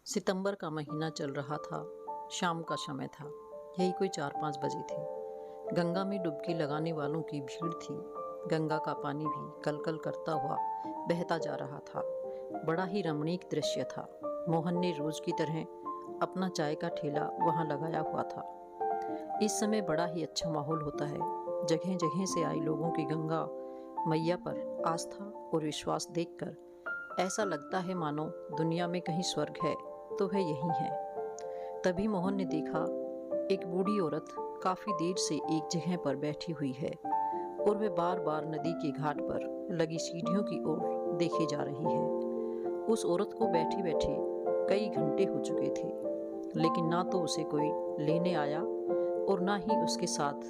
सितंबर का महीना चल रहा था। शाम का समय था। यही कोई 4-5 बजे थे। गंगा में डुबकी लगाने वालों की भीड़ थी। गंगा का पानी भी कलकल करता हुआ बहता जा रहा था। बड़ा ही रमणीक दृश्य था। मोहन ने रोज की तरह अपना चाय का ठेला वहां लगाया हुआ था। इस समय बड़ा ही अच्छा माहौल होता है। जगह जगह से आई लोगों की गंगा मैया पर आस्था और विश्वास देखकर ऐसा लगता है मानो दुनिया में कहीं स्वर्ग है तो वह यही है। तभी मोहन ने देखा एक बूढ़ी औरत काफी देर से एक जगह पर बैठी हुई है और वह बार बार नदी के घाट पर लगी सीढ़ियों की ओर देखे जा रही है। उस औरत को बैठे बैठे कई घंटे हो चुके थे, लेकिन ना तो उसे कोई लेने आया और ना ही उसके साथ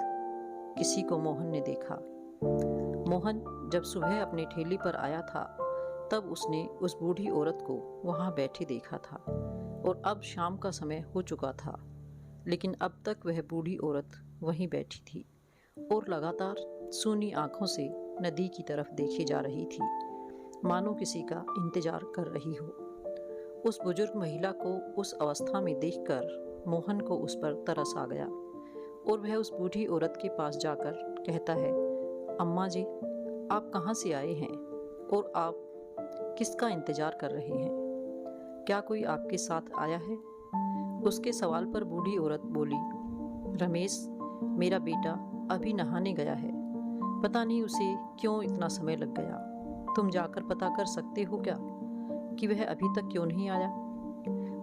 किसी को मोहन ने देखा। मोहन जब सुबह अपने ठेले पर आया था तब उसने उस बूढ़ी औरत को वहां बैठे देखा था और अब शाम का समय हो चुका था, लेकिन अब तक वह बूढ़ी औरत वहीं बैठी थी और लगातार सूनी आंखों से नदी की तरफ देखे जा रही थी, मानो किसी का इंतजार कर रही हो। उस बुजुर्ग महिला को उस अवस्था में देखकर मोहन को उस पर तरस आ गया और वह उस बूढ़ी औरत के पास जाकर कहता है, अम्मा जी, आप कहाँ से आए हैं और आप किसका इंतजार कर रहे हैं? क्या कोई आपके साथ आया है? उसके सवाल पर बूढ़ी औरत बोली, रमेश, मेरा बेटा अभी नहाने गया है। पता नहीं उसे क्यों इतना समय लग गया। तुम जाकर पता कर सकते हो क्या कि वह अभी तक क्यों नहीं आया?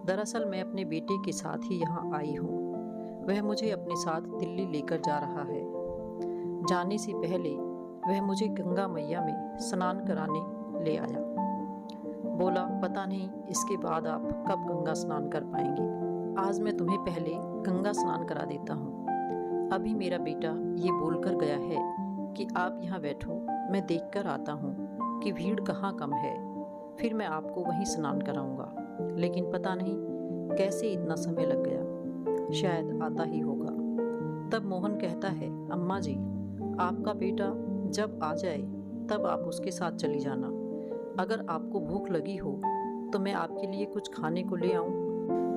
दरअसल मैं अपने बेटे के साथ ही यहाँ आई हूँ। वह मुझे अपने साथ दिल्ली लेकर जा रहा है। जाने से पहले वह मुझे गंगा मैया में स्नान कराने ले आया। बोला, पता नहीं इसके बाद आप कब गंगा स्नान कर पाएंगे। आज मैं तुम्हें पहले गंगा स्नान करा देता हूँ। अभी मेरा बेटा ये बोलकर गया है कि आप यहाँ बैठो, मैं देखकर आता हूँ कि भीड़ कहाँ कम है, फिर मैं आपको वहीं स्नान कराऊंगा। लेकिन पता नहीं कैसे इतना समय लग गया, शायद आता ही होगा। तब मोहन कहता है, अम्मा जी, आपका बेटा जब आ जाए तब आप उसके साथ चली जाना। अगर आपको भूख लगी हो तो मैं आपके लिए कुछ खाने को ले आऊं?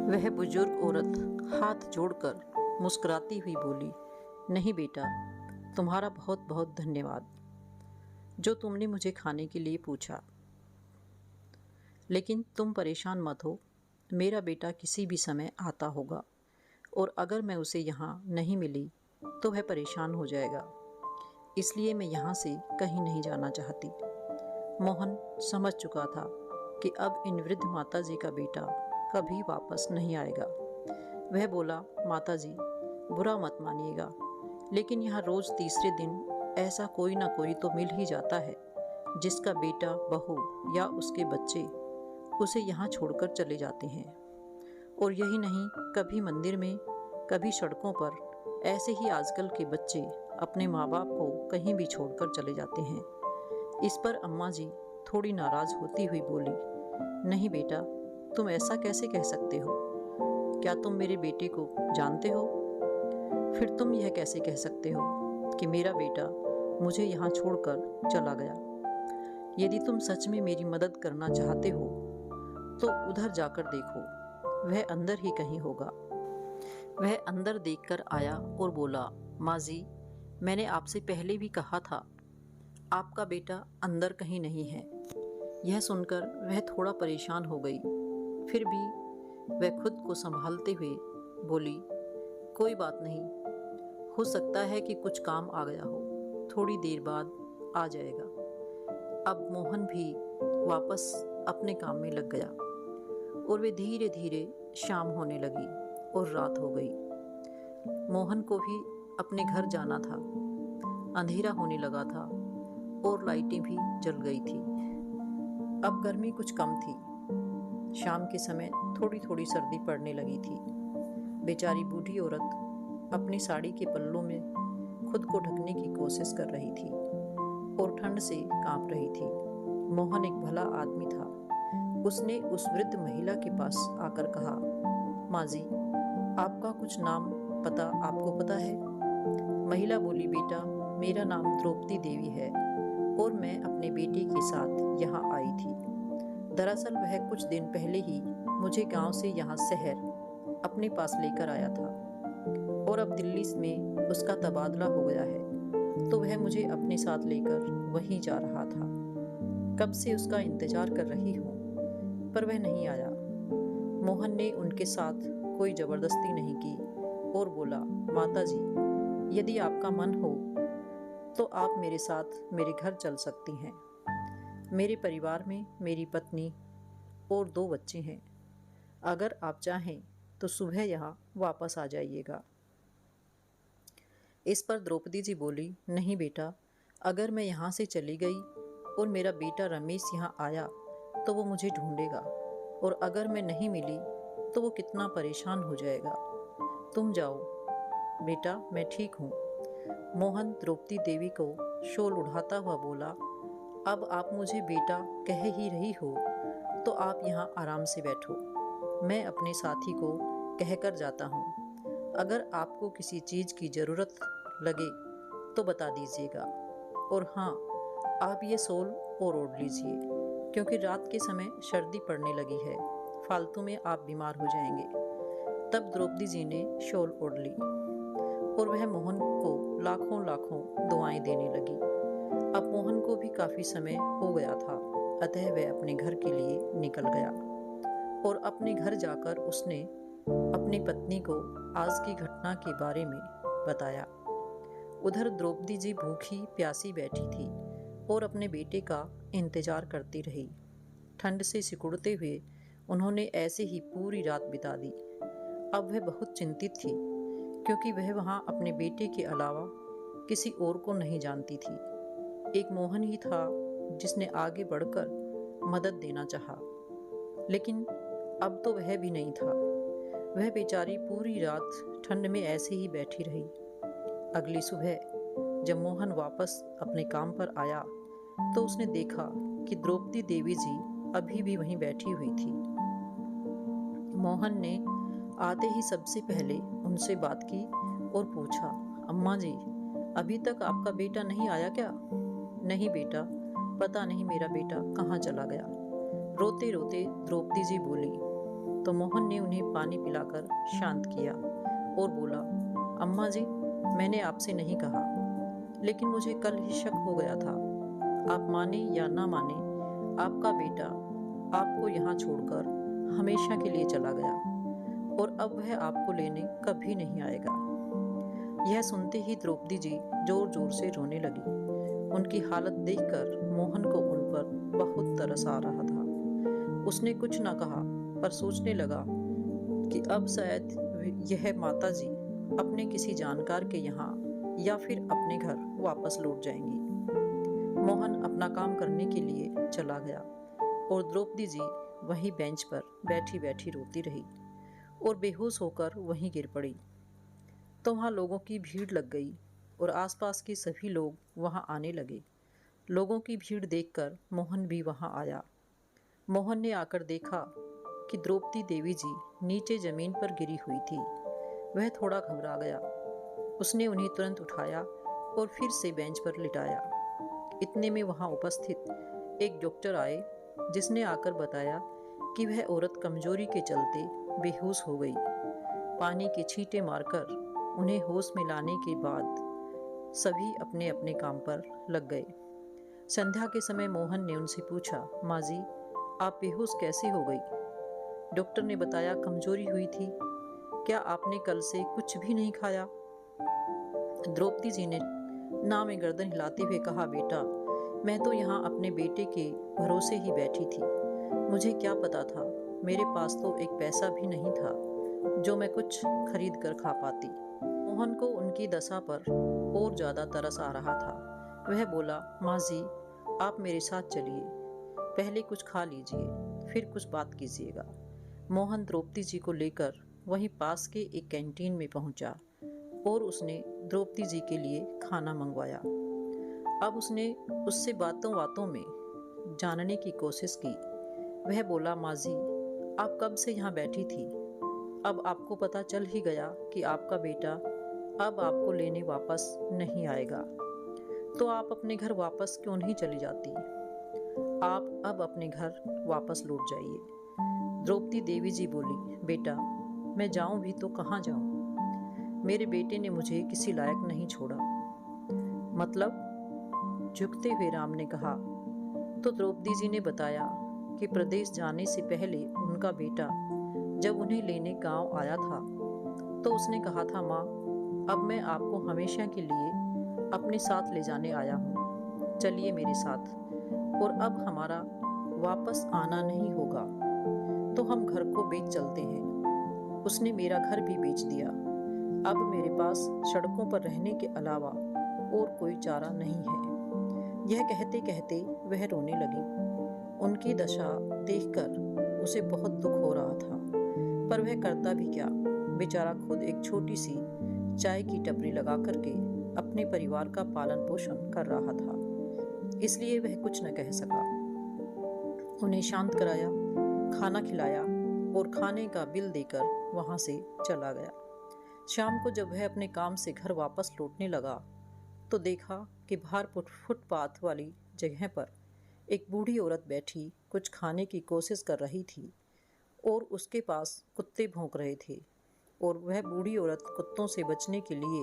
वह बुजुर्ग औरत हाथ जोड़कर मुस्कुराती हुई बोली, नहीं बेटा, तुम्हारा बहुत बहुत धन्यवाद जो तुमने मुझे खाने के लिए पूछा। लेकिन तुम परेशान मत हो, मेरा बेटा किसी भी समय आता होगा और अगर मैं उसे यहाँ नहीं मिली तो वह परेशान हो जाएगा, इसलिए मैं यहाँ से कहीं नहीं जाना चाहती। मोहन समझ चुका था कि अब इन वृद्ध माताजी का बेटा कभी वापस नहीं आएगा। वह बोला, माताजी, बुरा मत मानिएगा, लेकिन यहाँ रोज तीसरे दिन ऐसा कोई ना कोई तो मिल ही जाता है जिसका बेटा, बहू या उसके बच्चे उसे यहाँ छोड़कर चले जाते हैं। और यही नहीं, कभी मंदिर में, कभी सड़कों पर ऐसे ही आजकल के बच्चे अपने माँ बाप को कहीं भी छोड़कर चले जाते हैं। इस पर अम्मा जी थोड़ी नाराज होती हुई बोली, नहीं बेटा, तुम ऐसा कैसे कह सकते हो? क्या तुम मेरे बेटे को जानते हो? फिर तुम यह कैसे कह सकते हो कि मेरा बेटा मुझे यहाँ छोड़कर चला गया? यदि तुम सच में मेरी मदद करना चाहते हो तो उधर जाकर देखो, वह अंदर ही कहीं होगा। वह अंदर देखकर आया और बोला, माँ जी, मैंने आपसे पहले भी कहा था, आपका बेटा अंदर कहीं नहीं है। यह सुनकर वह थोड़ा परेशान हो गई, फिर भी वह खुद को संभालते हुए बोली, कोई बात नहीं, हो सकता है कि कुछ काम आ गया हो, थोड़ी देर बाद आ जाएगा। अब मोहन भी वापस अपने काम में लग गया और वे धीरे धीरे शाम होने लगी और रात हो गई। मोहन को भी अपने घर जाना था। अंधेरा होने लगा था और लाइटें भी जल गई थी। अब गर्मी कुछ कम थी। शाम के समय थोड़ी थोड़ी सर्दी पड़ने लगी थी। बेचारी बूढ़ी औरत अपनी साड़ी के पल्लों में खुद को ढकने की कोशिश कर रही थी और ठंड से कांप रही थी। मोहन एक भला आदमी था। उसने उस वृद्ध महिला के पास आकर कहा, माँ जी, आपका कुछ नाम पता आपको पता है? महिला बोली, बेटा, मेरा नाम द्रौपदी देवी है और मैं अपने बेटे के साथ यहाँ आई थी। दरअसल वह कुछ दिन पहले ही मुझे गांव से यहाँ शहर अपने पास लेकर आया था और अब दिल्ली में उसका तबादला हो गया है, तो वह मुझे अपने साथ लेकर वहीं जा रहा था। कब से उसका इंतजार कर रही हूँ, पर वह नहीं आया। मोहन ने उनके साथ कोई जबरदस्ती नहीं की और बोला, माता जी, यदि आपका मन हो तो आप मेरे साथ मेरे घर चल सकती हैं। मेरे परिवार में मेरी पत्नी और 2 बच्चे हैं। अगर आप चाहें तो सुबह यहाँ वापस आ जाइएगा। इस पर द्रौपदी जी बोली, नहीं बेटा, अगर मैं यहाँ से चली गई और मेरा बेटा रमेश यहाँ आया तो वो मुझे ढूंढेगा, और अगर मैं नहीं मिली तो वो कितना परेशान हो जाएगा। तुम जाओ बेटा, मैं ठीक हूँ। मोहन द्रौपदी देवी को शॉल उठाता हुआ बोला, अब आप मुझे बेटा कह ही रही हो तो आप यहाँ आराम से बैठो। मैं अपने साथी को कहकर जाता हूँ। अगर आपको किसी चीज़ की ज़रूरत लगे तो बता दीजिएगा। और हाँ, आप ये शॉल और ओढ़ लीजिए, क्योंकि रात के समय सर्दी पड़ने लगी है। फालतू में आप बीमार हो जाएंगे। तब द्रौपदी जी ने शॉल ओढ़ ली और वह मोहन को लाखों लाखों दुआएं देने लगी। अब मोहन को भी काफ़ी समय हो गया था, अतः वह अपने घर के लिए निकल गया और अपने घर जाकर उसने अपनी पत्नी को आज की घटना के बारे में बताया। उधर द्रौपदी जी भूखी प्यासी बैठी थी और अपने बेटे का इंतजार करती रही। ठंड से सिकुड़ते हुए उन्होंने ऐसे ही पूरी रात बिता दी। अब वह बहुत चिंतित थी, क्योंकि वह वहाँ अपने बेटे के अलावा किसी और को नहीं जानती थी। एक मोहन ही था जिसने आगे बढ़कर मदद देना चाहा, लेकिन अब तो वह भी नहीं था। वह बेचारी पूरी रात ठंड में ऐसे ही बैठी रही। अगली सुबह जब मोहन वापस अपने काम पर आया तो उसने देखा कि द्रौपदी देवी जी अभी भी वहीं बैठी हुई थी। मोहन ने आते ही सबसे पहले उनसे बात की और पूछा, अम्मा जी, अभी तक आपका बेटा नहीं आया क्या? नहीं बेटा, पता नहीं मेरा बेटा कहाँ चला गया, रोते रोते द्रौपदी जी बोली। तो मोहन ने उन्हें पानी पिलाकर शांत किया और बोला, अम्मा जी, मैंने आपसे नहीं कहा, लेकिन मुझे कल ही शक हो गया था। आप माने या ना माने, आपका बेटा आपको यहाँ छोड़कर हमेशा के लिए चला गया और अब वह आपको लेने कभी नहीं आएगा। यह सुनते ही द्रौपदी जी जोर जोर से रोने लगी। उनकी हालत देखकर मोहन को उन पर बहुत तरस आ रहा था। उसने कुछ न कहा, पर सोचने लगा कि अब शायद यह माता जी अपने किसी जानकार के यहाँ या फिर अपने घर वापस लौट जाएंगी। मोहन अपना काम करने के लिए चला गया और द्रौपदी जी वहीं बेंच पर बैठी बैठी रोती रही और बेहोश होकर वहीं गिर पड़ी। तो वहाँ लोगों की भीड़ लग गई और आसपास के सभी लोग वहाँ आने लगे। लोगों की भीड़ देखकर मोहन भी वहाँ आया। मोहन ने आकर देखा कि द्रौपदी देवी जी नीचे जमीन पर गिरी हुई थी। वह थोड़ा घबरा गया। उसने उन्हें तुरंत उठाया और फिर से बेंच पर लिटाया। इतने में वहाँ उपस्थित एक डॉक्टर आए, जिसने आकर बताया कि वह औरत कमजोरी के चलते बेहोश हो गई। पानी के छींटे मारकर उन्हें होश में लाने के बाद सभी अपने अपने काम पर लग गए। संध्या के समय मोहन ने उनसे पूछा, माँ जी, आप बेहोश कैसे हो गई? डॉक्टर ने बताया, कमजोरी हुई थी। क्या आपने कल से कुछ भी नहीं खाया? द्रौपदी जी ने ना में गर्दन हिलाते हुए कहा, बेटा, मैं तो यहाँ अपने बेटे के भरोसे ही बैठी थी। मुझे क्या पता था, मेरे पास तो एक पैसा भी नहीं था जो मैं कुछ खरीद कर खा पाती। मोहन को उनकी दशा पर और ज़्यादा तरस आ रहा था। वह बोला, माँ जी, आप मेरे साथ चलिए, पहले कुछ खा लीजिए, फिर कुछ बात कीजिएगा। मोहन द्रौपदी जी को लेकर वहीं पास के एक कैंटीन में पहुंचा और उसने द्रौपदी जी के लिए खाना मंगवाया। अब उसने उससे बातों बातों में जानने की कोशिश की। वह बोला, माँ जी, आप कब से यहाँ बैठी थी? अब आपको पता चल ही गया कि आपका बेटा अब आपको लेने वापस नहीं आएगा, तो आप अपने घर वापस क्यों नहीं चली जाती? आप अब अपने घर वापस लौट जाइए। द्रौपदी देवी जी बोली, बेटा मैं जाऊं भी तो कहाँ जाऊं? मेरे बेटे ने मुझे किसी लायक नहीं छोड़ा। मतलब? झुकते हुए राम ने कहा। तो द्रौपदी जी ने बताया कि प्रदेश जाने से पहले उनका बेटा जब उन्हें लेने गांव आया था तो उसने कहा था, माँ अब मैं आपको हमेशा के लिए अपने साथ ले जाने आया हूँ, चलिए मेरे साथ, और अब हमारा वापस आना नहीं होगा, तो हम घर को बेच चलते हैं। उसने मेरा घर भी बेच दिया। अब मेरे पास सड़कों पर रहने के अलावा और कोई चारा नहीं है। यह कहते कहते वह रोने लगी। उनकी दशा देखकर उसे बहुत दुख हो रहा था, पर वह करता भी क्या। बेचारा खुद एक छोटी सी चाय की टपरी लगा करके अपने परिवार का पालन पोषण कर रहा था, इसलिए वह कुछ न कह सका। उन्हें शांत कराया, खाना खिलाया और खाने का बिल देकर वहां से चला गया। शाम को जब वह अपने काम से घर वापस लौटने लगा तो देखा कि बाहर फुटपाथ वाली जगह पर एक बूढ़ी औरत बैठी कुछ खाने की कोशिश कर रही थी और उसके पास कुत्ते भौंक रहे थे, और वह बूढ़ी औरत कुत्तों से बचने के लिए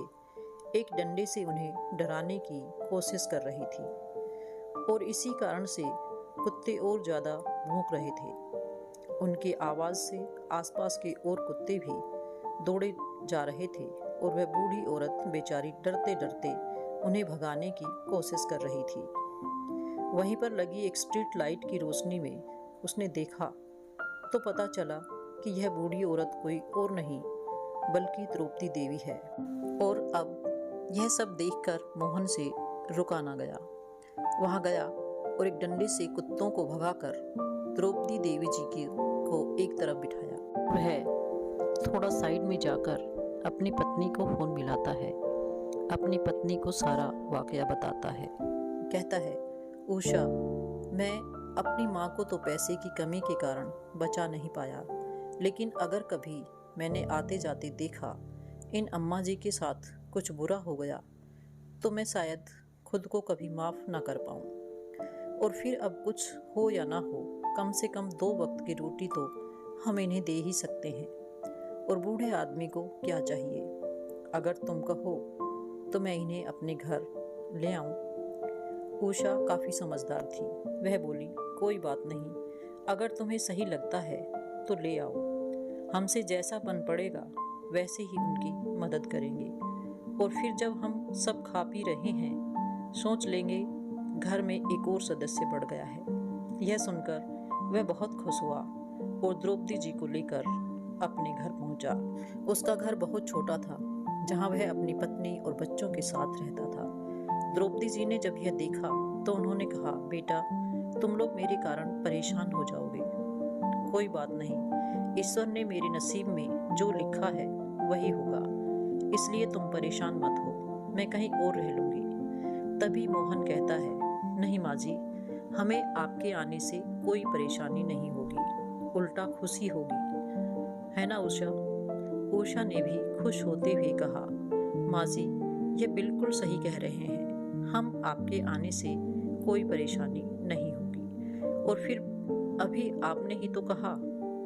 एक डंडे से उन्हें डराने की कोशिश कर रही थी, और इसी कारण से कुत्ते और ज़्यादा भौंक रहे थे। उनकी आवाज़ से आसपास के और कुत्ते भी दौड़े जा रहे थे, और वह बूढ़ी औरत बेचारी डरते डरते उन्हें भगाने की कोशिश कर रही थी। वहीं पर लगी एक स्ट्रीट लाइट की रोशनी में उसने देखा तो पता चला कि यह बूढ़ी औरत कोई और नहीं बल्कि द्रौपदी देवी है। और अब यह सब देखकर मोहन से रुका ना गया। वहां गया और एक डंडे से कुत्तों को भगाकर द्रौपदी देवी जी को एक तरफ बिठाया। वह थोड़ा साइड में जाकर अपनी पत्नी को फोन मिलाता है, अपनी पत्नी को सारा वाकया बताता है। कहता है, उषा मैं अपनी माँ को तो पैसे की कमी के कारण बचा नहीं पाया, लेकिन अगर कभी मैंने आते जाते देखा इन अम्मा जी के साथ कुछ बुरा हो गया तो मैं शायद खुद को कभी माफ़ ना कर पाऊँ। और फिर अब कुछ हो या ना हो, कम से कम 2 वक्त की रोटी तो हम इन्हें दे ही सकते हैं, और बूढ़े आदमी को क्या चाहिए। अगर तुम कहो तो मैं इन्हें अपने घर ले आऊं। उषा काफ़ी समझदार थी। वह बोली, कोई बात नहीं, अगर तुम्हें सही लगता है तो ले आओ, हमसे जैसा बन पड़ेगा वैसे ही उनकी मदद करेंगे, और फिर जब हम सब खा पी रहे हैं सोच लेंगे घर में एक और सदस्य बढ़ गया है। यह सुनकर वह बहुत खुश हुआ और द्रौपदी जी को लेकर अपने घर पहुंचा। उसका घर बहुत छोटा था, जहां वह अपनी पत्नी और बच्चों के साथ रहता था। द्रौपदी जी ने जब यह देखा तो उन्होंने कहा, बेटा तुम लोग मेरे कारण परेशान हो जाओगे, कोई बात नहीं, ईश्वर ने मेरे नसीब में जो लिखा है वही होगा, इसलिए तुम परेशान मत हो, मैं कहीं और रह लूंगी। तभी मोहन कहता है, नहीं माँ जी, हमें आपके आने से कोई परेशानी नहीं होगी, उल्टा खुशी होगी, है ना उषा? उषा ने भी खुश होते हुए कहा, माँ जी ये बिल्कुल सही कह रहे हैं, हम आपके आने से कोई परेशानी नहीं होगी, और फिर अभी आपने ही तो कहा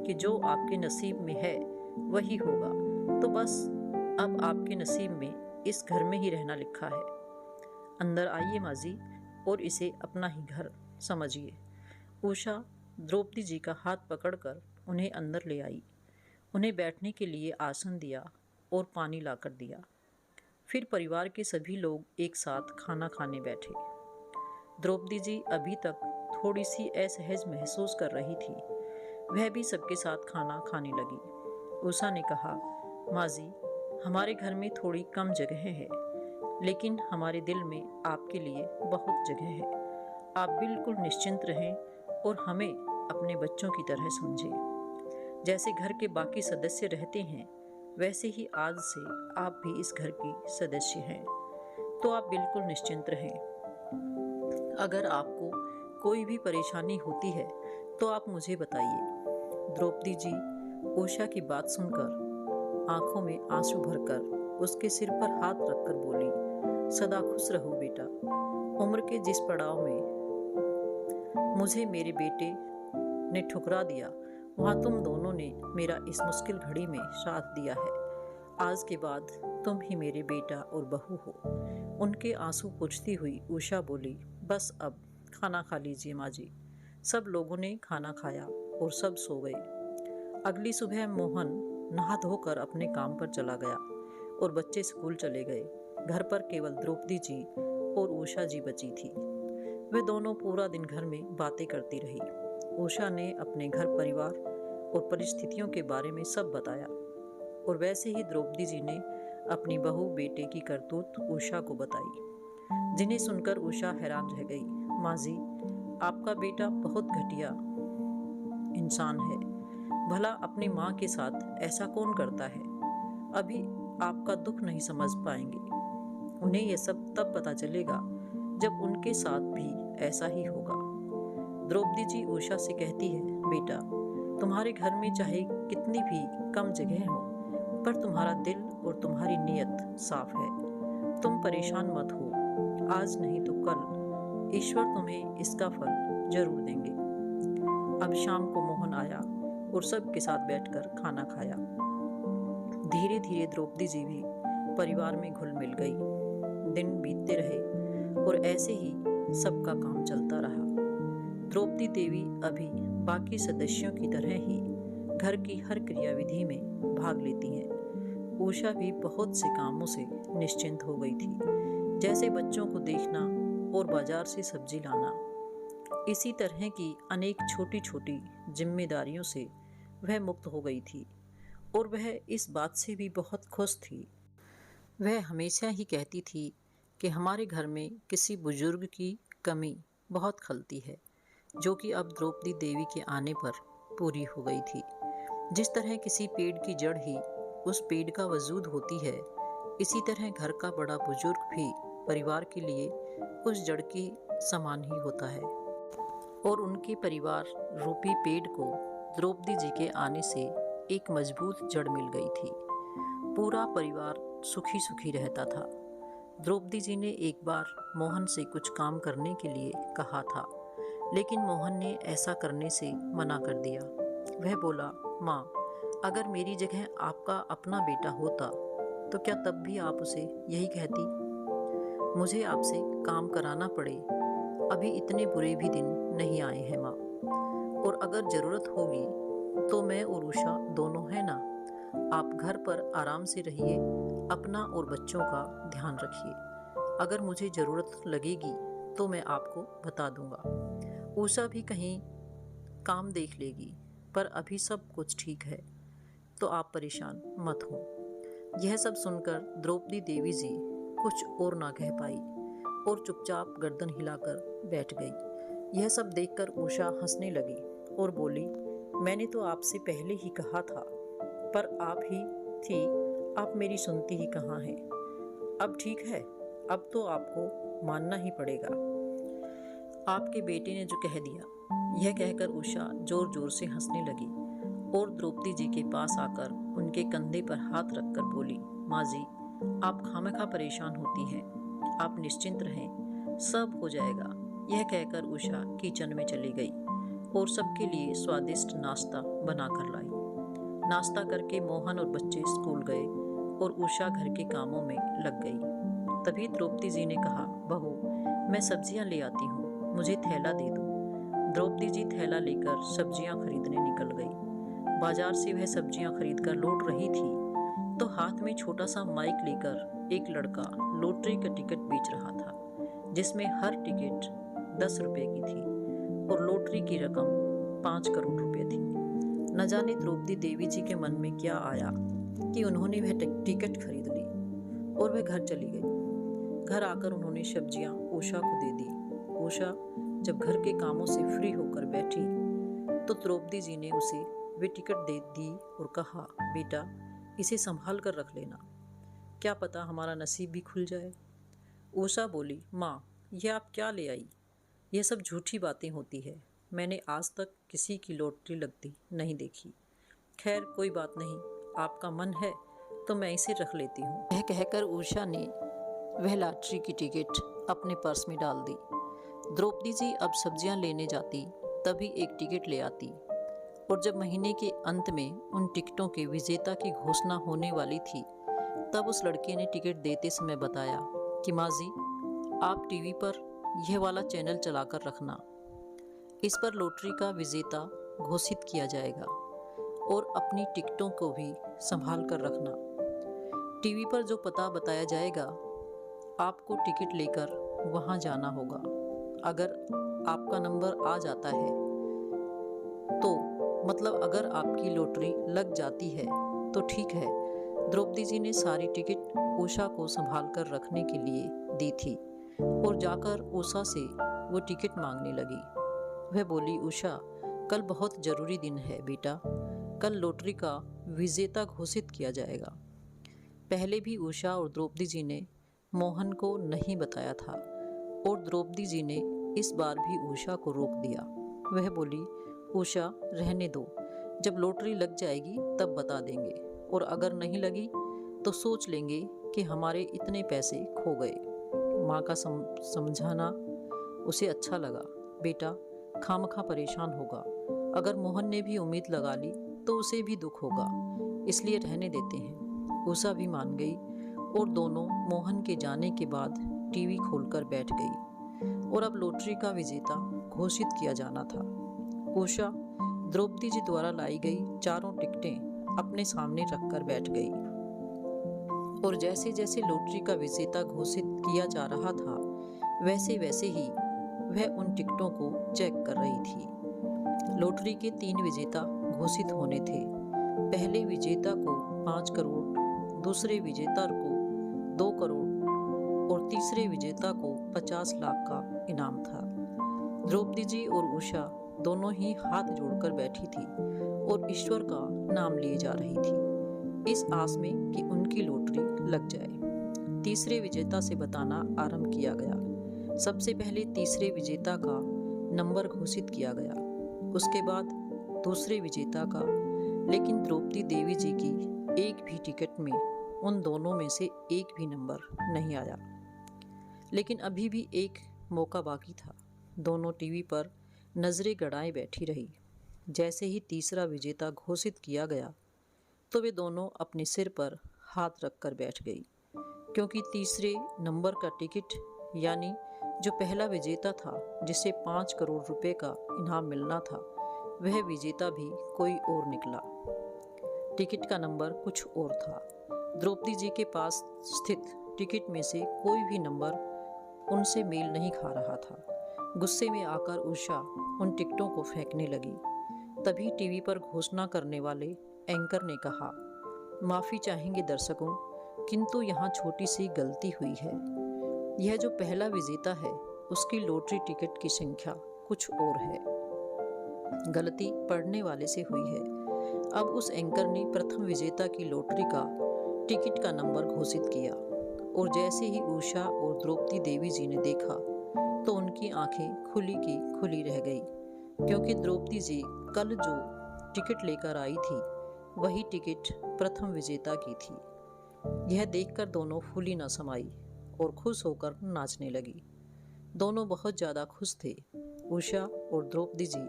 कि जो आपके नसीब में है वही होगा, तो बस अब आपके नसीब में इस घर में ही रहना लिखा है। अंदर आइए माँ जी और इसे अपना ही घर समझिए। उषा द्रौपदी जी का हाथ पकड़कर उन्हें अंदर ले आई, उन्हें बैठने के लिए आसन दिया और पानी लाकर दिया। फिर परिवार के सभी लोग एक साथ खाना खाने बैठे। द्रौपदी जी अभी तक थोड़ी सी असहज महसूस कर रही थी, वह भी सबके साथ खाना खाने लगी। उषा ने कहा, माँ जी हमारे घर में थोड़ी कम जगह है, लेकिन हमारे दिल में आपके लिए बहुत जगह है। आप बिल्कुल निश्चिंत रहें और हमें अपने बच्चों की तरह समझें। जैसे घर के बाकी सदस्य रहते हैं वैसे ही आज से आप भी इस घर की सदस्य हैं, तो आप बिल्कुल निश्चिंत रहें। अगर आपको कोई भी परेशानी होती है तो आप मुझे बताइए। द्रौपदी जी उषा की बात सुनकर आंखों में आंसू भरकर उसके सिर पर हाथ रखकर बोली, सदा खुश रहो बेटा। उम्र के जिस पड़ाव में मुझे मेरे बेटे ने ठुकरा दिया वहाँ तुम दोनों ने मेरा इस मुश्किल घड़ी में साथ दिया है। आज के बाद तुम ही मेरे बेटा और बहू हो। उनके आंसू पोंछती हुई उषा बोली, बस अब खाना खा लीजिए माँ जी। सब लोगों ने खाना खाया और सब सो गए। अगली सुबह मोहन नहा धोकर अपने काम पर चला गया और बच्चे स्कूल चले गए। घर पर केवल द्रौपदी जी और उषा जी बची थी। वे दोनों पूरा दिन घर में बातें करती रही। उषा ने अपने घर परिवार और परिस्थितियों के बारे में सब बताया और वैसे ही द्रौपदी जी ने अपनी बहू बेटे की करतूत उषा को बताई, जिन्हें सुनकर उषा हैरान रह गई। माँ जी, आपका बेटा बहुत घटिया इंसान है। भला अपनी माँ के साथ ऐसा कौन करता है? अभी आपका दुख नहीं समझ पाएंगे। उन्हें यह सब तब पता चलेगा जब उनके साथ भी ऐसा ही होगा। द्रौपदी जी उषा से कहती है, बेटा, तुम्हारे घर में चाहे कितनी भी कम जगह हो, पर तुम्हारा दिल और तुम्हारी नीयत साफ है। तुम परेशान मत हो। आज नहीं तो कल ईश्वर तुम्हें इसका फल जरूर देंगे। अब शाम को मोहन आया और सबके साथ बैठकर खाना खाया। धीरे धीरे द्रौपदी जी भी परिवार में घुल मिल गई। दिन बीतते रहे और ऐसे ही सबका काम चलता रहा। द्रौपदी देवी अभी बाकी सदस्यों की तरह ही घर की हर क्रियाविधि में भाग लेती हैं। उषा भी बहुत से कामों से निश्चिंत हो गई थी, जैसे बच्चों को देखना और बाजार से सब्जी लाना। इसी तरह की अनेक छोटी छोटी जिम्मेदारियों से वह मुक्त हो गई थी और वह इस बात से भी बहुत खुश थी। वह हमेशा ही कहती थी कि हमारे घर में किसी बुजुर्ग की कमी बहुत खलती है, जो कि अब द्रौपदी देवी के आने पर पूरी हो गई थी। जिस तरह किसी पेड़ की जड़ ही उस पेड़ का वजूद होती है, इसी तरह घर का बड़ा बुजुर्ग भी परिवार के लिए उस जड़ के समान ही होता है। और उनके परिवार रूपी पेड़ को द्रौपदी जी के आने से एक मजबूत जड़ मिल गई थी। पूरा परिवार सुखी सुखी रहता था। द्रौपदी जी ने एक बार मोहन से कुछ काम करने के लिए कहा था, लेकिन मोहन ने ऐसा करने से मना कर दिया। वह बोला, माँ, अगर मेरी जगह आपका अपना बेटा होता तो क्या तब भी आप उसे यही कहती? मुझे आपसे काम कराना पड़े, अभी इतने बुरे भी दिन नहीं आए हैं माँ। और अगर ज़रूरत होगी तो मैं और उषा दोनों हैं ना। आप घर पर आराम से रहिए, अपना और बच्चों का ध्यान रखिए। अगर मुझे ज़रूरत लगेगी तो मैं आपको बता दूंगा। उषा भी कहीं काम देख लेगी, पर अभी सब कुछ ठीक है, तो आप परेशान मत हो। यह सब सुनकर द्रौपदी देवी जी कुछ और ना कह पाई और चुपचाप गर्दन हिलाकर बैठ गई। यह सब देखकर उषा हंसने लगी और बोली, मैंने तो आपसे पहले ही कहा था, पर आप ही थी, आप मेरी सुनती ही कहाँ हैं। अब ठीक है, अब तो आपको मानना ही पड़ेगा। आपके बेटे ने जो कह दिया। यह कहकर उषा जोर जोर से हंसने लगी और द्रौपदी जी के पास आकर उनके कंधे पर हाथ रखकर बोली, माँ जी, आप खामखा परेशान होती हैं, आप निश्चिंत रहें, सब हो जाएगा। यह कहकर उषा किचन में चली गई और सबके लिए स्वादिष्ट नाश्ता बनाकर लाई। नाश्ता करके मोहन और बच्चे स्कूल गए और उषा घर के कामों में लग गई। तभी द्रौपदी जी ने कहा, बहू, मैं सब्जियां ले आती हूँ, मुझे थैला दे दो। द्रौपदी जी थैला लेकर सब्जियां खरीदने निकल गई। बाजार से वह सब्जियां खरीदकर लौट रही थी तो हाथ में छोटा सा माइक लेकर एक लड़का लॉटरी का टिकट बेच रहा था, जिसमें हर टिकट 10 रुपए की थी और लॉटरी की रकम 5 करोड़ रुपए थी। न जाने द्रौपदी देवी जी के मन में क्या आया कि उन्होंने वह टिकट खरीद ली और वह घर चली गई। घर आकर उन्होंने सब्जियां उषा को दे दी। उषा जब घर के कामों से फ्री होकर बैठी तो द्रौपदी जी ने उसे वे टिकट दे दी और कहा, बेटा, इसे संभाल कर रख लेना, क्या पता हमारा नसीब भी खुल जाए। उषा बोली, माँ, यह आप क्या ले आई? यह सब झूठी बातें होती है, मैंने आज तक किसी की लॉटरी लगती नहीं देखी। खैर कोई बात नहीं, आपका मन है तो मैं इसे रख लेती हूँ। यह कहकर उषा ने वह लॉटरी की टिकट अपने पर्स में डाल दी। द्रौपदी जी अब सब्जियां लेने जाती तभी एक टिकट ले आती और जब महीने के अंत में उन टिकटों के विजेता की घोषणा होने वाली थी, तब उस लड़के ने टिकट देते समय बताया कि माँ जी, आप टीवी पर यह वाला चैनल चलाकर रखना, इस पर लॉटरी का विजेता घोषित किया जाएगा और अपनी टिकटों को भी संभाल कर रखना। टीवी पर जो पता बताया जाएगा, आपको टिकट लेकर वहाँ जाना होगा। अगर आपका नंबर आ जाता है तो मतलब अगर आपकी लॉटरी लग जाती है तो ठीक है। द्रौपदी जी ने सारी टिकट उषा को संभाल कर रखने के लिए दी थी और जाकर उषा से वो टिकट मांगने लगी। वह बोली, उषा, कल बहुत ज़रूरी दिन है बेटा, कल लॉटरी का विजेता घोषित किया जाएगा। पहले भी उषा और द्रौपदी जी ने मोहन को नहीं बताया था और द्रौपदी जी ने इस बार भी उषा को रोक दिया। वह बोली, उषा, रहने दो, जब लॉटरी लग जाएगी तब बता देंगे, और अगर नहीं लगी तो सोच लेंगे कि हमारे इतने पैसे खो गए। माँ का समझाना उसे अच्छा लगा। बेटा, खामखा परेशान होगा, अगर मोहन ने भी उम्मीद लगा ली तो उसे भी दुख होगा, इसलिए रहने देते हैं। उषा भी मान गई और दोनों मोहन के जाने के बाद टीवी खोलकर बैठ गई और अब लॉटरी का विजेता घोषित किया जाना था। उषा द्रौपदी जी द्वारा लाई गई चारों टिकटें अपने सामने रखकर बैठ गई और जैसे जैसे लॉटरी का विजेता घोषित किया जा रहा था, वैसे वैसे ही वह उन टिकटों को चेक कर रही थी। लॉटरी के 3 विजेता घोषित होने थे। पहले विजेता को 5 करोड़, दूसरे विजेता को 2 करोड़ और तीसरे विजेता को 50 लाख का इनाम था। द्रौपदी जी और उषा दोनों ही हाथ जोड़कर बैठी थी और ईश्वर का नाम लिए जा रही थी, इस आस में कि उनकी लॉटरी लग जाए। तीसरे विजेता से बताना आरंभ किया गया। सबसे पहले तीसरे विजेता का नंबर घोषित किया गया, उसके बाद दूसरे विजेता का, लेकिन द्रौपदी देवी जी की एक भी टिकट में उन दोनों में से एक भी नंबर नहीं आया। लेकिन अभी भी एक मौका बाकी था। दोनों टीवी पर नजरें गड़ाए बैठी रही। जैसे ही तीसरा विजेता घोषित किया गया तो वे दोनों अपने सिर पर हाथ रखकर बैठ गई, क्योंकि तीसरे नंबर का टिकट, यानी जो पहला विजेता था जिसे 5 करोड़ रुपए का इनाम मिलना था, वह विजेता भी कोई और निकला। टिकट का नंबर कुछ और था। द्रौपदी जी के पास स्थित टिकट में से कोई भी नंबर उनसे मेल नहीं खा रहा था। गुस्से में आकर उषा उन टिकटों को फेंकने लगी। तभी टीवी पर घोषणा करने वाले एंकर ने कहा, माफ़ी चाहेंगे दर्शकों, किंतु यहाँ छोटी सी गलती हुई है। यह जो पहला विजेता है उसकी लॉटरी टिकट की संख्या कुछ और है। गलती पढ़ने वाले से हुई है। अब उस एंकर ने प्रथम विजेता की लॉटरी का टिकट का नंबर घोषित किया और जैसे ही उषा और द्रौपदी देवी जी ने देखा तो उनकी आंखें खुली की खुली रह गई, क्योंकि द्रौपदी जी कल जो टिकट लेकर आई थी वही टिकट प्रथम विजेता की थी। यह देखकर दोनों फूली न समाई और खुश होकर नाचने लगी। दोनों बहुत ज़्यादा खुश थे। उषा और द्रौपदी जी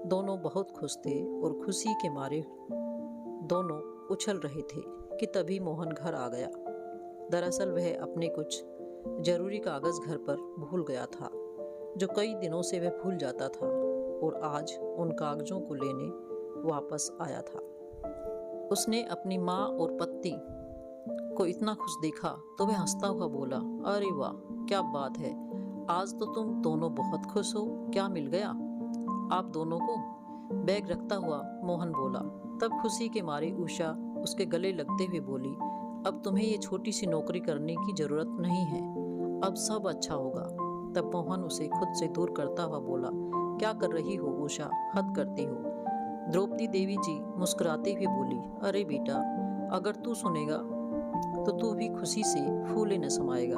दोनों बहुत खुश थे और खुशी के मारे दोनों उछल रहे थे कि तभी मोहन घर आ गया। दरअसल वह अपने कुछ जरूरी कागज़ घर पर भूल गया था, जो कई दिनों से वह भूल जाता था, और आज उन कागज़ों को लेने वापस आया था। उसने अपनी माँ और पत्नी को इतना खुश देखा तो वह हंसता हुआ बोला, अरे वाह, क्या बात है, आज तो तुम दोनों बहुत खुश हो, क्या मिल गया आप दोनों को? बैग रखता हुआ मोहन बोला। तब खुशी के मारे उषा उसके गले लगते हुए बोली, अब तुम्हें ये छोटी सी नौकरी करने की जरूरत नहीं है, अब सब अच्छा होगा। तब मोहन उसे खुद से दूर करता हुआ बोला, क्या कर रही हो उषा, हद करती हो। द्रौपदी देवी जी मुस्कुराते हुए बोली, अरे बेटा, अगर तू सुनेगा तो तू भी खुशी से फूले न समाएगा।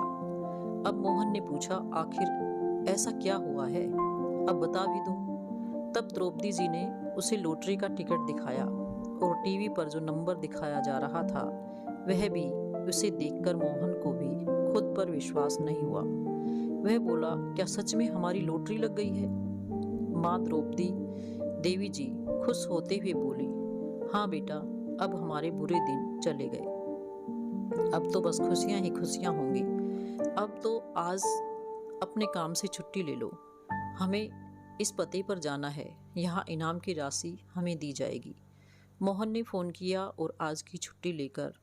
अब मोहन ने पूछा, आखिर ऐसा क्या हुआ है, अब बता भी दो। तब द्रौपदी जी ने उसे लॉटरी का टिकट दिखाया और टीवी पर जो नंबर दिखाया जा रहा था वह भी उसे देखकर मोहन को भी खुद पर विश्वास नहीं हुआ। वह बोला, क्या सच में हमारी लॉटरी लग गई है? माँ द्रौपदी देवी जी खुश होते हुए बोली, हाँ बेटा, अब हमारे बुरे दिन चले गए। अब तो बस खुशियां ही खुशियां होंगी। अब तो आज अपने काम से छुट्टी ले लो। हमें इस पते पर जाना है, यहाँ इनाम की राशि हमें दी जाएगी। मोहन ने फ़ोन किया और आज की छुट्टी लेकर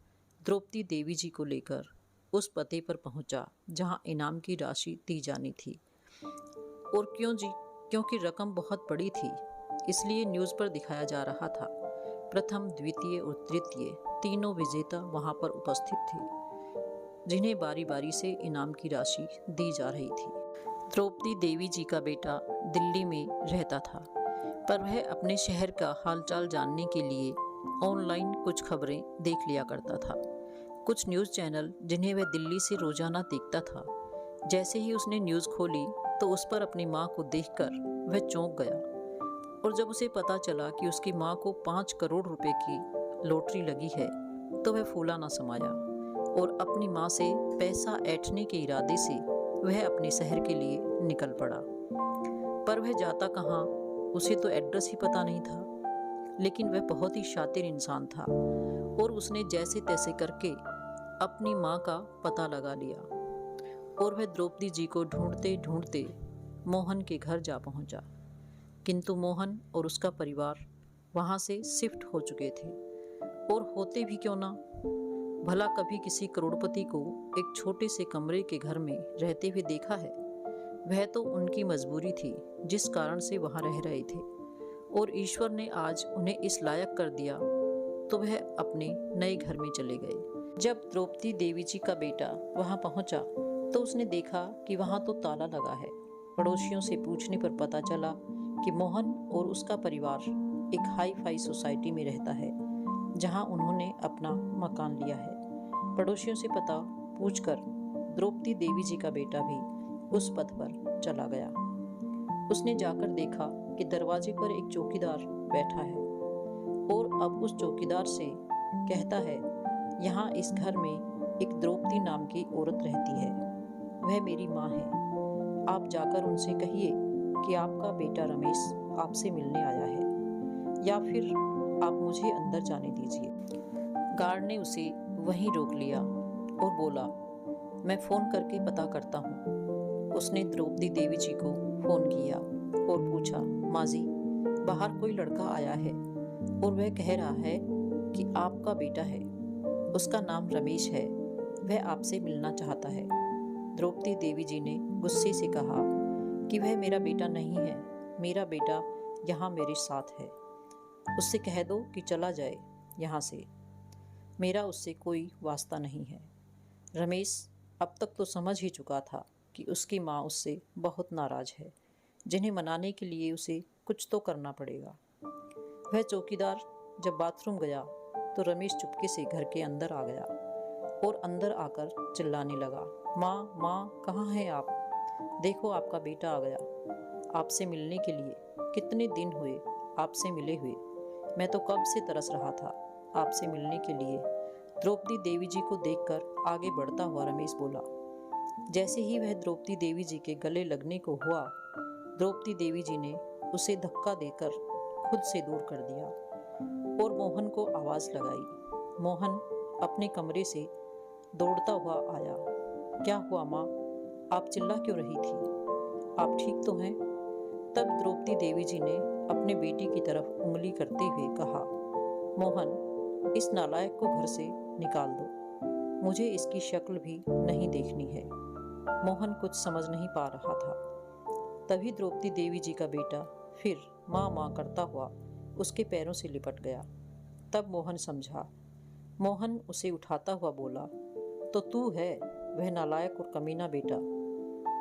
द्रौपदी देवी जी को लेकर उस पते पर पहुंचा जहां इनाम की राशि दी जानी थी। और क्यों जी? क्योंकि रकम बहुत बड़ी थी, इसलिए न्यूज़ पर दिखाया जा रहा था। प्रथम, द्वितीय और तृतीय तीनों विजेता वहां पर उपस्थित थे, जिन्हें बारी बारी से इनाम की राशि दी जा रही थी। द्रौपदी देवी जी का बेटा दिल्ली में रहता था, पर वह अपने शहर का हालचाल जानने के लिए ऑनलाइन कुछ खबरें देख लिया करता था। कुछ न्यूज़ चैनल जिन्हें वह दिल्ली से रोजाना देखता था। जैसे ही उसने न्यूज़ खोली तो उस पर अपनी माँ को देखकर वह चौंक गया। और जब उसे पता चला कि उसकी माँ को 5 करोड़ रुपए की लॉटरी लगी है तो वह फूला न समाया और अपनी माँ से पैसा ऐंठने के इरादे से वह अपने शहर के लिए निकल पड़ा। पर वह जाता कहाँ, उसे तो एड्रेस ही पता नहीं था। लेकिन वह बहुत ही शातिर इंसान था और उसने जैसे तैसे करके अपनी माँ का पता लगा लिया और वह द्रौपदी जी को ढूंढते ढूंढते मोहन के घर जा पहुंचा। किंतु मोहन और उसका परिवार वहां से शिफ्ट हो चुके थे। और होते भी क्यों ना, भला कभी किसी करोड़पति को एक छोटे से कमरे के घर में रहते हुए देखा है? वह तो उनकी मजबूरी थी जिस कारण से वहां रह रहे थे, और ईश्वर ने आज उन्हें इस लायक कर दिया तो वह अपने नए घर में चले गए। जब द्रौपदी देवी जी का बेटा वहां पहुंचा तो उसने देखा कि वहां तो ताला लगा है। पड़ोसियों से पूछने पर पता चला कि मोहन और उसका परिवार एक हाई फाई सोसाइटी में रहता है, जहां उन्होंने अपना मकान लिया है। पड़ोसियों से पता पूछकर द्रौपदी देवी जी का बेटा भी उस पथ पर चला गया। उसने जाकर देखा कि दरवाजे पर एक चौकीदार बैठा है और अब उस चौकीदार से कहता है, यहाँ इस घर में एक द्रौपदी नाम की औरत रहती है, वह मेरी माँ है। आप जाकर उनसे कहिए कि आपका बेटा रमेश आपसे मिलने आया है, या फिर आप मुझे अंदर जाने दीजिए। गार्ड ने उसे वहीं रोक लिया और बोला, मैं फ़ोन करके पता करता हूँ। उसने द्रौपदी देवी जी को फ़ोन किया और पूछा, माँ जी, बाहर कोई लड़का आया है और वह कह रहा है कि आपका बेटा है, उसका नाम रमेश है, वह आपसे मिलना चाहता है। द्रौपदी देवी जी ने गुस्से से कहा कि वह मेरा बेटा नहीं है, मेरा बेटा यहाँ मेरे साथ है। उससे कह दो कि चला जाए यहाँ से, मेरा उससे कोई वास्ता नहीं है। रमेश अब तक तो समझ ही चुका था कि उसकी माँ उससे बहुत नाराज़ है, जिन्हें मनाने के लिए उसे कुछ तो करना पड़ेगा। वह चौकीदार जब बाथरूम गया तो रमेश चुपके से घर के अंदर आ गया और अंदर आकर चिल्लाने लगा, माँ माँ, कहाँ हैं आप? देखो आपका बेटा आ गया आपसे मिलने के लिए। कितने दिन हुए आपसे मिले हुए, मैं तो कब से तरस रहा था आपसे मिलने के लिए। द्रौपदी देवी जी को देखकर आगे बढ़ता हुआ रमेश बोला। जैसे ही वह द्रौपदी देवी जी के गले लगने को हुआ, द्रौपदी देवी जी ने उसे धक्का देकर खुद से दूर कर दिया और मोहन को आवाज़ लगाई। मोहन अपने कमरे से दौड़ता हुआ आया। क्या हुआ माँ, आप चिल्ला क्यों रही थी? आप ठीक तो हैं? तब द्रौपदी देवी जी ने अपने बेटी की तरफ उंगली करते हुए कहा, मोहन, इस नालायक को घर से निकाल दो, मुझे इसकी शक्ल भी नहीं देखनी है। मोहन कुछ समझ नहीं पा रहा था। तभी द्रौपदी देवी जी का बेटा फिर माँ माँ करता हुआ उसके पैरों से लिपट गया। तब मोहन समझा। मोहन उसे उठाता हुआ बोला, तो तू है वह नालायक और कमीना बेटा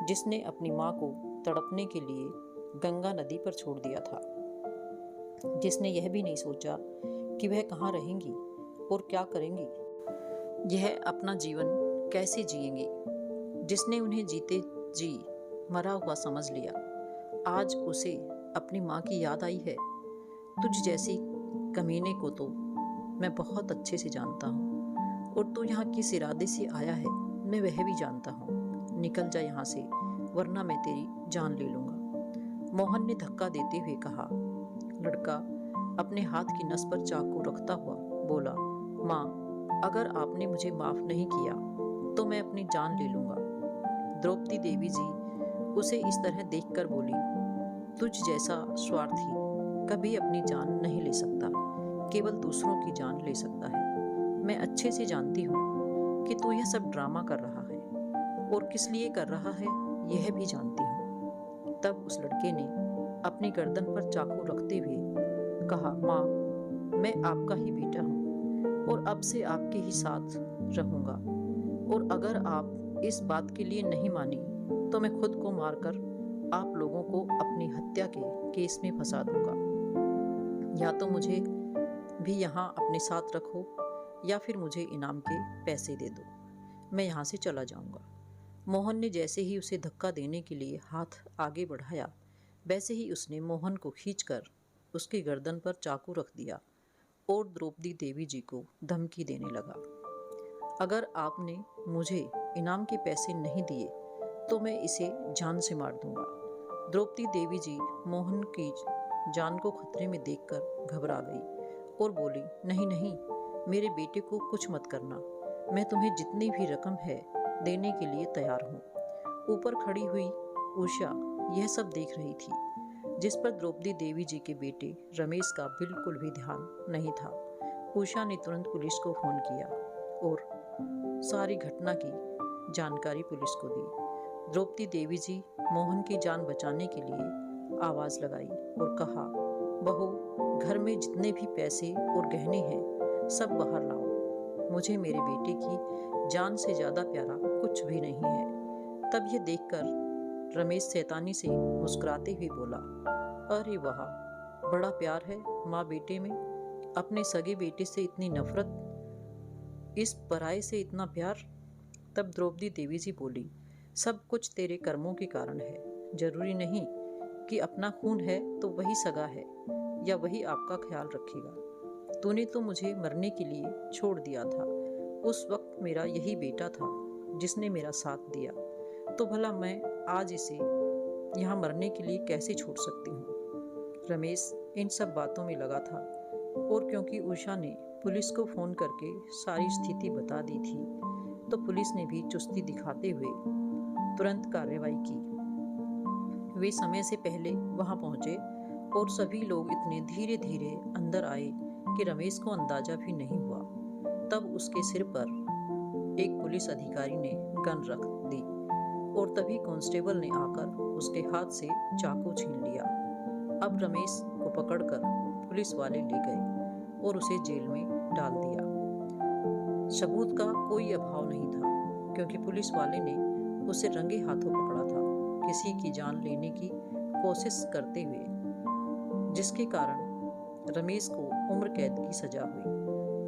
जिसने अपनी माँ को तड़पने के लिए गंगा नदी पर छोड़ दिया था, जिसने यह भी नहीं सोचा कि वह कहाँ रहेंगी और क्या करेंगी, यह अपना जीवन कैसे जिएंगी, जिसने उन्हें जीते जी मरा हुआ समझ लिया। आज उसे अपनी माँ की याद आई है। तुझ जैसी कमीने को तो मैं बहुत अच्छे से जानता हूँ, और तू यहाँ किस इरादे से आया है मैं वह भी जानता हूँ। निकल जा यहाँ से, वरना मैं तेरी जान ले लूँगा। मोहन ने धक्का देते हुए कहा। लड़का अपने हाथ की नस पर चाकू रखता हुआ बोला, माँ, अगर आपने मुझे माफ नहीं किया तो मैं अपनी जान ले लूंगा। द्रौपदी देवी जी उसे इस तरह देखकर बोली, तुझ जैसा स्वार्थी कभी अपनी जान नहीं ले सकता, केवल दूसरों की जान ले सकता है। मैं अच्छे से जानती हूँ कि तू यह सब ड्रामा कर रहा है और किस लिए कर रहा है यह भी जानती हूँ। तब उस लड़के ने अपनी गर्दन पर चाकू रखते हुए कहा, माँ, मैं आपका ही बेटा हूँ और अब से आपके ही साथ रहूँगा, और अगर आप इस बात के लिए नहीं मानी तो मैं खुद को मारकर आप लोगों को अपनी हत्या के केस में फंसा दूंगा। या तो मुझे भी यहाँ अपने साथ रखो या फिर मुझे इनाम के पैसे दे दो, मैं यहाँ से चला जाऊंगा। मोहन ने जैसे ही उसे धक्का देने के लिए हाथ आगे बढ़ाया, वैसे ही उसने मोहन को खींचकर उसकी गर्दन पर चाकू रख दिया और द्रौपदी देवी जी को धमकी देने लगा, अगर आपने मुझे इनाम के पैसे नहीं दिए तो मैं इसे जान से मार दूंगा। द्रौपदी देवी जी मोहन की जान को खतरे में देखकर घबरा गई और बोली, नहीं नहीं, मेरे बेटे को कुछ मत करना, मैं तुम्हें जितनी भी रकम है देने के लिए तैयार हूँ। ऊपर खड़ी हुई उषा यह सब देख रही थी, जिस पर द्रौपदी देवी जी के बेटे रमेश का बिल्कुल भी ध्यान नहीं था। उषा ने तुरंत पुलिस को फोन किया और सारी घटना की जानकारी पुलिस को दी। द्रौपदी देवी जी मोहन की जान बचाने के लिए आवाज लगाई और कहा, बहू, घर में जितने भी पैसे और गहने हैं सब बाहर लाओ, मुझे मेरे बेटे की जान से ज्यादा प्यारा कुछ भी नहीं है। तब यह देखकर रमेश शैतानी से मुस्कुराते हुए बोला, अरे वाह, बड़ा प्यार है माँ बेटे में, अपने सगे बेटे से इतनी नफरत, इस पराये से इतना प्यार। तब द्रौपदी देवी जी बोली, सब कुछ तेरे कर्मों के कारण है, जरूरी नहीं कि अपना खून है तो वही सगा है या वही आपका ख्याल रखेगा। तूने तो मुझे मरने के लिए छोड़ दिया था, उस वक्त मेरा यही बेटा था जिसने मेरा साथ दिया, तो भला मैं आज इसे यहाँ मरने के लिए कैसे छोड़ सकती हूँ। रमेश इन सब बातों में लगा था और क्योंकि उषा ने पुलिस को फोन करके सारी स्थिति बता दी थी तो पुलिस ने भी चुस्ती दिखाते हुए तुरंत कार्रवाई की। वे समय से पहले वहां पहुंचे और सभी लोग इतने धीरे धीरे अंदर आए कि रमेश को अंदाजा भी नहीं हुआ। तब उसके सिर पर एक पुलिस अधिकारी ने गन रख दी और तभी कांस्टेबल ने आकर उसके हाथ से चाकू छीन लिया। अब रमेश को पकड़कर पुलिस वाले ले गए और उसे जेल में डाल दिया। सबूत का कोई अभाव नहीं था क्योंकि पुलिस वाले ने उसे रंगे हाथों पकड़ा था, किसी की जान लेने की कोशिश करते हुए, जिसके कारण रमेश को उम्र कैद की सजा हुई।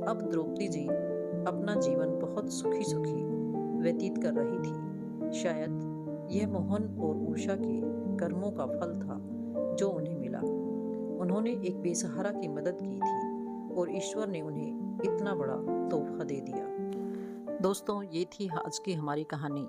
अब द्रौपदी जी अपना जीवन बहुत सुखी सुखी व्यतीत कर रही थी। शायद यह मोहन और उषा के कर्मों का फल था जो उन्हें मिला। उन्होंने एक बेसहारा की मदद की थी और ईश्वर ने उन्हें इतना बड़ा तोहफा दे दिया। दोस्तों, ये थी आज की हमारी कहानी।